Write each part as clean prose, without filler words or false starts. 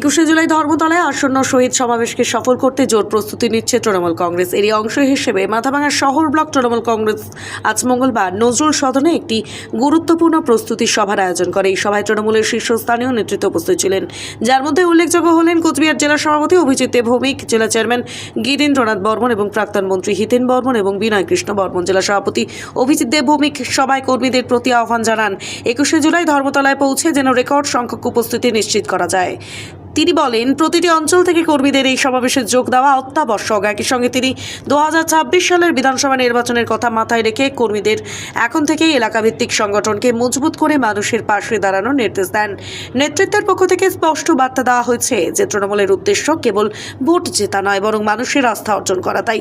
21শে জুলাই ধর্মতলায় আসন্ন শহীদ সমাবেশকে সফল করতে জোর প্রস্তুতি নিচ্ছে তৃণমূল কংগ্রেস। এরই অংশ হিসেবে মাথাভাঙা শহর ব্লক তৃণমূল কংগ্রেস আজ মঙ্গলবার নজরুল সদনে একটি গুরুত্বপূর্ণ প্রস্তুতি সভার আয়োজন করে। এই সভায় তৃণমূলের শীর্ষস্থানীয় নেতৃত্ব উপস্থিত ছিলেন, যার মধ্যে উল্লেখযোগ্য হলেন কোচবিহার জেলা সভাপতি অভিজিৎ ভৌমিক, জেলা চেয়ারম্যান গিরীন্দ্রনাথ বর্মন এবং প্রাক্তন মন্ত্রী হিতেন বর্মন এবং বিনয় কৃষ্ণ বর্মন। জেলা সভাপতি অভিজিৎ ভৌমিক সভায় কর্মীদের প্রতি আহ্বান জানান, 21শে জুলাই ধর্মতলায় পৌঁছে যেন রেকর্ড সংখ্যক উপস্থিতি নিশ্চিত করা যায়। তিনি বলেন, প্রতিটি অঞ্চল থেকে কর্মীদের এই সমাবেশে যোগ দেওয়া অত্যাবশ্যক। একই সঙ্গে তিনি 2026 সালের বিধানসভা নির্বাচনের কথা মাথায় রেখে কর্মীদের এখন থেকেই এলাকাভিত্তিক সংগঠনকে মজবুত করে মানুষের পাশে দাঁড়ানোর নির্দেশ দেন। নেতৃত্বের পক্ষ থেকে স্পষ্ট বার্তা দেওয়া হয়েছে যে তৃণমূলের উদ্দেশ্য কেবল ভোট জেতা নয়, বরং মানুষের আস্থা অর্জন করা। তাই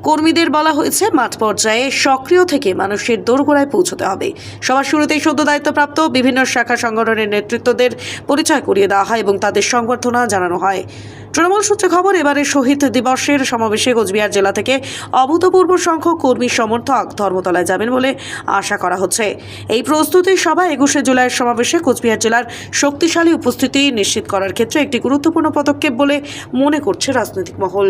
কর্মীদের বলা হয়েছে মাঠ পর্যায়ে সক্রিয় থেকে মানুষের দোরগোড়ায় পৌঁছতে হবে। সবার শুরুতেই সদ্য দায়িত্বপ্রাপ্ত বিভিন্ন শাখা সংগঠনের নেতৃত্বদের পরিচয় করিয়ে দেওয়া হয় এবং তাদের সংবর্ধনা জানানো হয়। তৃণমূল সূত্রে খবর, এবারে শহীদ দিবসের সমাবেশে কোচবিহার জেলা থেকে অভূতপূর্ব সংখ্যক কর্মী সমর্থক ধর্মতলায় যাবেন বলে আশা করা হচ্ছে। এই প্রস্তুতি সভা 21শে জুলাইয়ের সমাবেশে কোচবিহার জেলার শক্তিশালী উপস্থিতি নিশ্চিত করার ক্ষেত্রে একটি গুরুত্বপূর্ণ পদক্ষেপ বলে মনে করছে রাজনৈতিক মহল।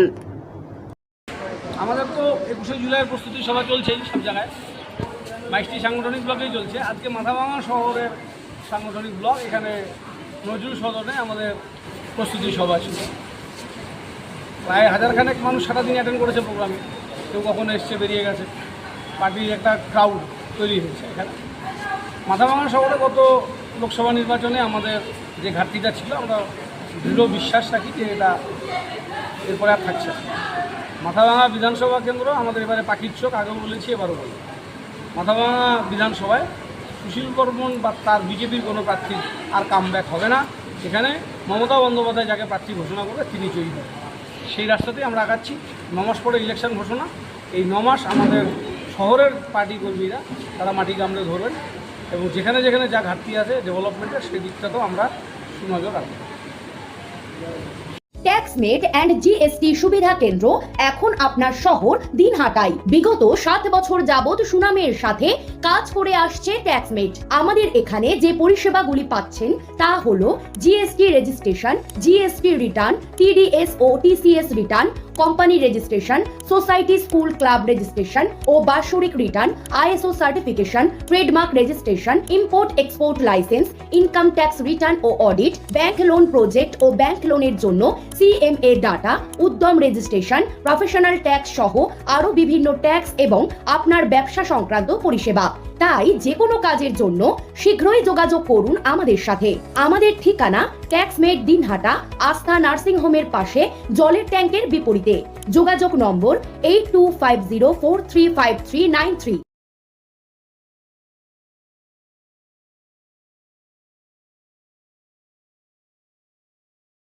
আমাদের তো 21শে জুলাইয়ের প্রস্তুতি সভা চলছেই সব জায়গায়, 22টি সাংগঠনিক ব্লকেই চলছে। আজকে মাথাভাঙা শহরের সাংগঠনিক ব্লক, এখানে নজরুল সদনে আমাদের প্রস্তুতি সভা ছিল। প্রায় হাজারখানেক মানুষ সারাদিন অ্যাটেন্ড করেছে প্রোগ্রামে, কেউ কখনো এসছে বেরিয়ে গেছে। পার্টির একটা ক্রাউড তৈরি হয়েছে এখানে। মাথাভাঙা শহরে গত লোকসভা নির্বাচনে আমাদের যে ঘাটতিটা ছিল, আমরা দৃঢ় বিশ্বাস রাখি যে এটা এরপরে আর থাকছে না। মাথাভাঙা বিধানসভা কেন্দ্র আমাদের এবারে পাখির চোখ, আগেও বলেছি এবারও বলি। মাথাভাঙা বিধানসভায় সুশীল বর্মন বা তার বিজেপির কোনো প্রার্থী আর কামব্যাক হবে না। এখানে মমতা বন্দ্যোপাধ্যায় যাকে প্রার্থী ঘোষণা করবে তিনি জয়ী হবেন। সেই রাস্তাতেই আমরা আগাচ্ছি। 9 মাস পরে ইলেকশন ঘোষণা। এই 9 মাস আমাদের শহরের পার্টি কর্মীরা তারা মাটি কামড়ে ধরবেন এবং যেখানে যেখানে যা ঘাটতি আছে ডেভেলপমেন্টের, সেই দিকটাতেও আমরা সুনজর রাখব। ট্যাক্সমেট অ্যান্ড জিএসটি সুবিধা কেন্দ্র এখন আপনার শহর দিনহাটায়। বিগত 7 বছর যাবৎ সুনামের সাথে কাজ করে আসছে ট্যাক্সমেট। আমাদের এখানে যে পরিষেবাগুলি পাচ্ছেন তা হলো GST registration, GST return, TDS ও TCS return, company registration, society school club registration ও বাৎসরিক return, ISO certification, trademark registration, import export licence, income tax return ও অডিট, ব্যাংক লোন প্রজেক্ট ও ব্যাংক লোনের জন্য CMA data, Udyam registration, professional tax সহ আরো বিভিন্ন ট্যাক্স এবং আপনার ব্যবসা সংক্রান্ত পরিষেবা। তাই যে কোনো কাজের জন্য শীঘ্রই যোগাযোগ করুন আমাদের সাথে। আমাদের ঠিকানা ট্যাক্সমেট দিনহাটা, আস্থা নার্সিং হোমের পাশে, জলের ট্যাঙ্কের বিপরীতে। যোগাযোগ নম্বর 8250435393।